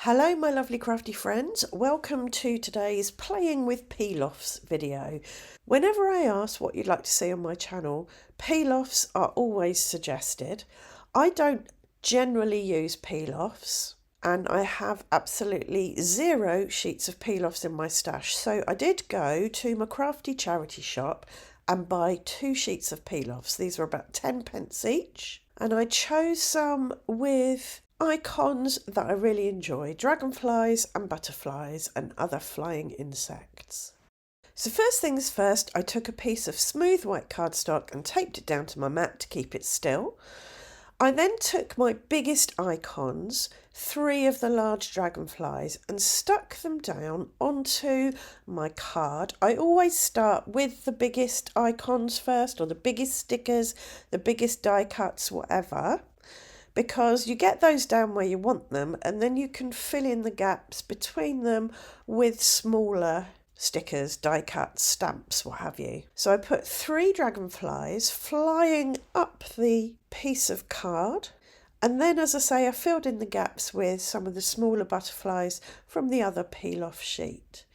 Hello my lovely crafty friends, welcome to today's Playing with Peel-offs video. Whenever I ask what you'd like to see on my channel, peel-offs are always suggested. I don't generally use peel-offs and I have absolutely zero sheets of peel-offs in my stash, so I did go to my crafty charity shop and buy 2 sheets of peel-offs. These were about 10 pence each, and I chose some with icons that I really enjoy: dragonflies and butterflies and other flying insects. So first things first, I took a piece of smooth white cardstock and taped it down to my mat to keep it still. I then took my biggest icons, 3 of the large dragonflies, and stuck them down onto my card. I always start with the biggest icons first, or the biggest stickers, the biggest die cuts, whatever, because you get those down where you want them and then you can fill in the gaps between them with smaller stickers, die cuts, stamps, what have you. So I put 3 dragonflies flying up the piece of card, and then, as I say, I filled in the gaps with some of the smaller butterflies from the other peel-off sheet.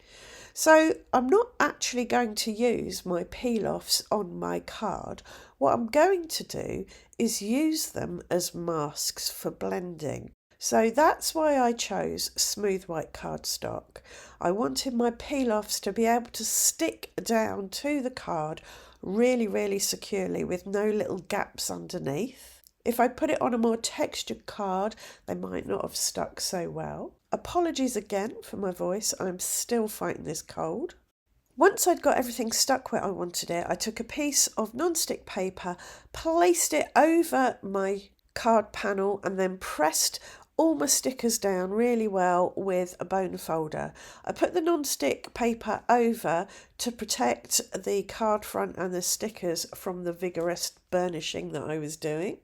So I'm not actually going to use my peel-offs on my card. What I'm going to do is use them as masks for blending. So that's why I chose smooth white cardstock. I wanted my peel-offs to be able to stick down to the card really securely with no little gaps underneath. If I put it on a more textured card, they might not have stuck so well. Apologies again for my voice, I'm still fighting this cold. Once I'd got everything stuck where I wanted it, I took a piece of non-stick paper, placed it over my card panel, and then pressed all my stickers down really well with a bone folder. I put the non-stick paper over to protect the card front and the stickers from the vigorous burnishing that I was doing.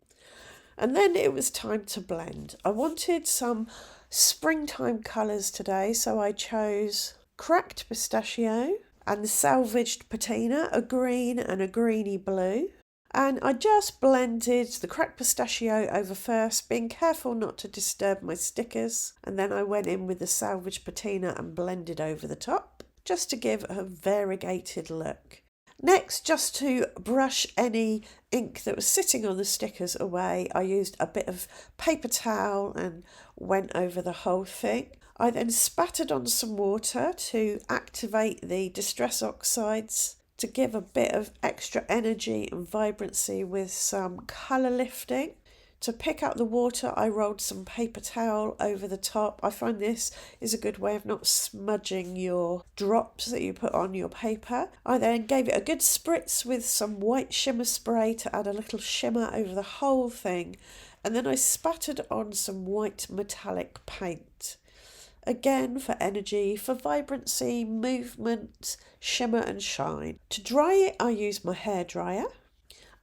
And then it was time to blend. I wanted some springtime colours today, so I chose cracked pistachio and salvaged patina, a green and a greeny blue. And I just blended the cracked pistachio over first, being careful not to disturb my stickers. And then I went in with the salvaged patina and blended over the top, just to give a variegated look. Next, just to brush any ink that was sitting on the stickers away, I used a bit of paper towel and went over the whole thing. I then spattered on some water to activate the distress oxides to give a bit of extra energy and vibrancy with some colour lifting. To pick up the water, I rolled some paper towel over the top. I find this is a good way of not smudging your drops that you put on your paper. I then gave it a good spritz with some white shimmer spray to add a little shimmer over the whole thing. And then I spattered on some white metallic paint. Again, for energy, for vibrancy, movement, shimmer and shine. To dry it, I used my hairdryer.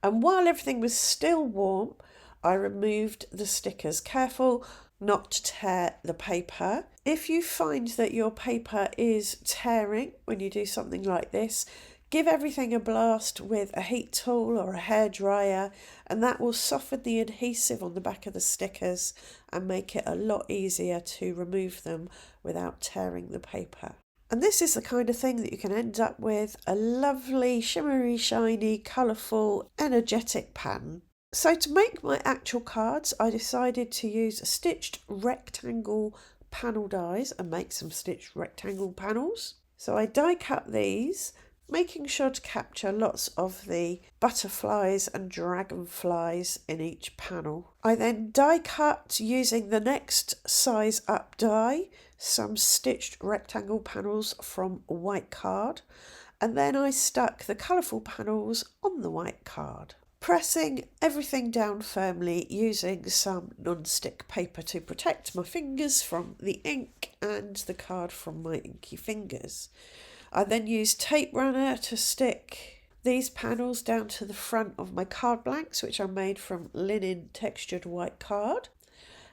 And while everything was still warm, I removed the stickers, careful not to tear the paper. If you find that your paper is tearing when you do something like this, give everything a blast with a heat tool or a hairdryer, and that will soften the adhesive on the back of the stickers and make it a lot easier to remove them without tearing the paper. And this is the kind of thing that you can end up with a lovely, shimmery, shiny, colourful, energetic pattern. So to make my actual cards, I decided to use stitched rectangle panel dies and make some stitched rectangle panels. So I die cut these, making sure to capture lots of the butterflies and dragonflies in each panel. I then die cut, using the next size up die, some stitched rectangle panels from white card, and then I stuck the colourful panels on the white card, pressing everything down firmly using some non-stick paper to protect my fingers from the ink and the card from my inky fingers. I then used tape runner to stick these panels down to the front of my card blanks, which I made from linen textured white card.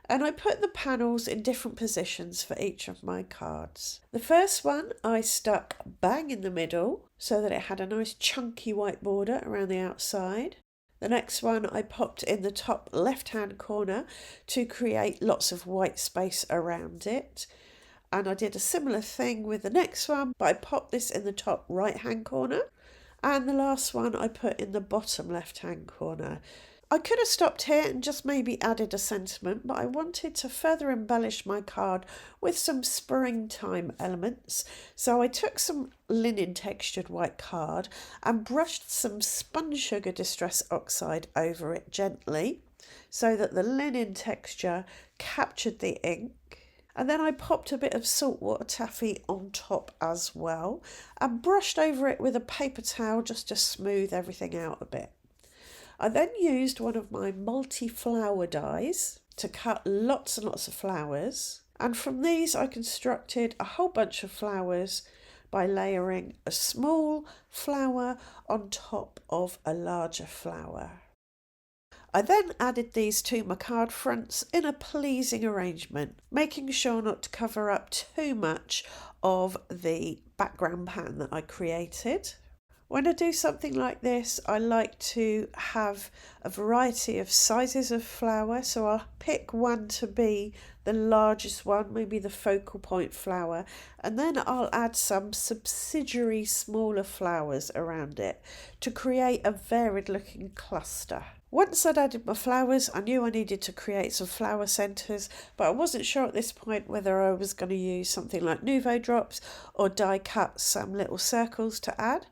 And I put the panels in different positions for each of my cards. The first one I stuck bang in the middle so that it had a nice chunky white border around the outside. The next one I popped in the top left hand corner to create lots of white space around it. And I did a similar thing with the next one, but I popped this in the top right hand corner. And the last one I put in the bottom left hand corner. I could have stopped here and just maybe added a sentiment, but I wanted to further embellish my card with some springtime elements. So I took some linen textured white card and brushed some spun sugar distress oxide over it gently so that the linen texture captured the ink. And then I popped a bit of saltwater taffy on top as well and brushed over it with a paper towel just to smooth everything out a bit. I then used one of my multi-flower dies to cut lots and lots of flowers, and from these I constructed a whole bunch of flowers by layering a small flower on top of a larger flower. I then added these to my card fronts in a pleasing arrangement, making sure not to cover up too much of the background pattern that I created. When I do something like this, I like to have a variety of sizes of flower, so I'll pick one to be the largest one, maybe the focal point flower, and then I'll add some subsidiary smaller flowers around it to create a varied looking cluster. Once I'd added my flowers, I knew I needed to create some flower centres, but I wasn't sure at this point whether I was going to use something like Nuvo drops or die cut some little circles to add.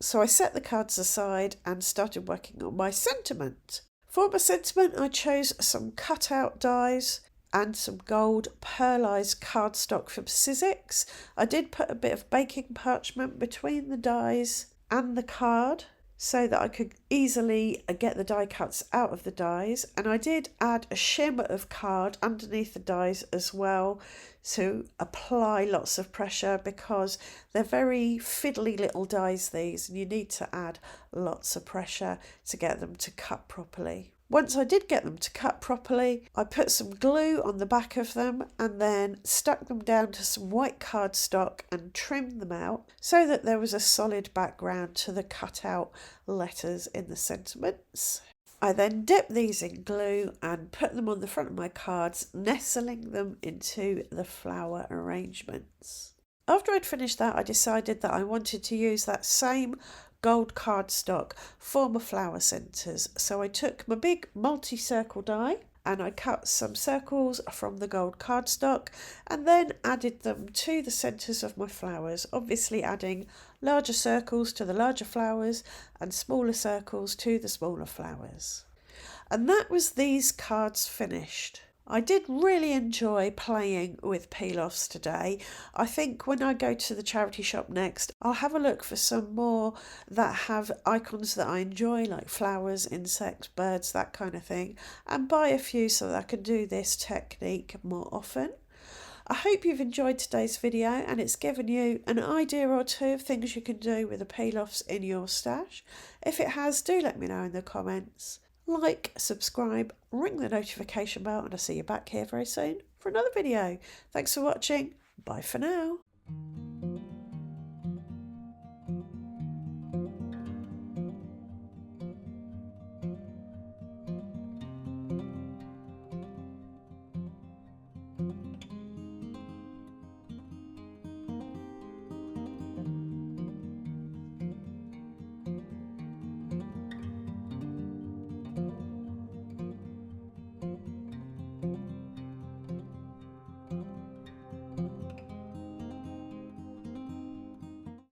So I set the cards aside and started working on my sentiment. For my sentiment, I chose some cutout dies and some gold pearlized cardstock from Sizzix. I did put a bit of baking parchment between the dies and the card so that I could easily get the die cuts out of the dies, and I did add a shimmer of card underneath the dies as well to apply lots of pressure because they're very fiddly little dies these, and you need to add lots of pressure to get them to cut properly. Once I did get them to cut properly, I put some glue on the back of them and then stuck them down to some white cardstock and trimmed them out so that there was a solid background to the cutout letters in the sentiments. I then dipped these in glue and put them on the front of my cards, nestling them into the flower arrangements. After I'd finished that, I decided that I wanted to use that same gold cardstock for my flower centres. So I took my big multi-circle die and I cut some circles from the gold cardstock and then added them to the centres of my flowers, obviously adding larger circles to the larger flowers and smaller circles to the smaller flowers. And that was these cards finished. I did really enjoy playing with peel-offs today. I think when I go to the charity shop next, I'll have a look for some more that have icons that I enjoy, like flowers, insects, birds, that kind of thing, and buy a few so that I can do this technique more often. I hope you've enjoyed today's video and it's given you an idea or two of things you can do with the peel-offs in your stash. If it has, do let me know in the comments. Like, subscribe, ring the notification bell, and I'll see you back here very soon for another video. Thanks for watching. Bye for now.